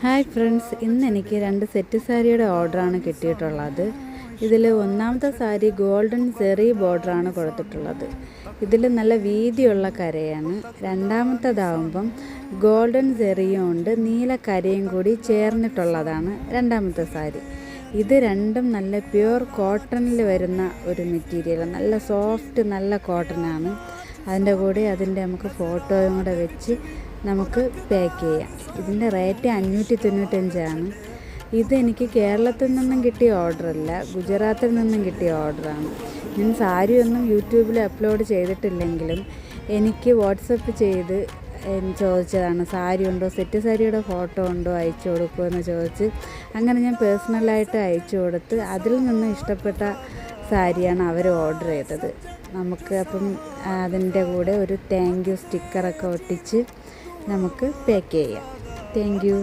Hi friends, ഇന്ന് എനിക്ക് 2 set സാരിയുടെ ഓർഡറാണ് കിട്ടിയിട്ടുള്ളത്. ഇതിൽ ഒന്നാമത്തെ സാരി ഗോൾഡൻ സെറി ബോർഡറാണ് കൊടുത്തിട്ടുള്ളത്. ഇതിൽ നല്ല വീതിയുള്ള കരയാണ്. രണ്ടാമത്തേതാവുമ്പം ഗോൾഡൻ സെറിയും ഉണ്ട്, നീല കരയും കൂടി ചേർന്നിട്ടുള്ളതാണ് രണ്ടാമത്തെ സാരി. ഇത് രണ്ടും നല്ല പ്യുവർ കോട്ടണിൽ വരുന്ന ഒരു മെറ്റീരിയൽ, നല്ല സോഫ്റ്റ് നല്ല കോട്ടനാണ്. അതിൻ്റെ കൂടെ നമുക്ക് ഫോട്ടോയും കൂടെ വെച്ച് നമുക്ക് പാക്ക് ചെയ്യാം. ഇതിൻ്റെ റേറ്റ് 595 ഇതെനിക്ക് കേരളത്തിൽ നിന്നും കിട്ടിയ ഓർഡറല്ല, ഗുജറാത്തിൽ നിന്നും കിട്ടിയ ഓർഡറാണ്. ഞാൻ സാരിയൊന്നും യൂട്യൂബിൽ അപ്ലോഡ് ചെയ്തിട്ടില്ലെങ്കിലും എനിക്ക് വാട്സപ്പ് ചെയ്ത് ചോദിച്ചതാണ്, സാരി ഉണ്ടോ, സെറ്റ് സാരിയുടെ ഫോട്ടോ ഉണ്ടോ അയച്ചു കൊടുക്കുമെന്ന് ചോദിച്ച്. അങ്ങനെ ഞാൻ പേഴ്സണലായിട്ട് അയച്ചു കൊടുത്ത് അതിൽ നിന്ന് ഇഷ്ടപ്പെട്ട സാരിയാണ് അവർ ഓർഡർ ചെയ്തത്. നമുക്ക് അപ്പം അതിൻ്റെ കൂടെ ഒരു താങ്ക് യു സ്റ്റിക്കറൊക്കെ ഒട്ടിച്ച് നമുക്ക് പാക്ക് ചെയ്യാം. Thank you.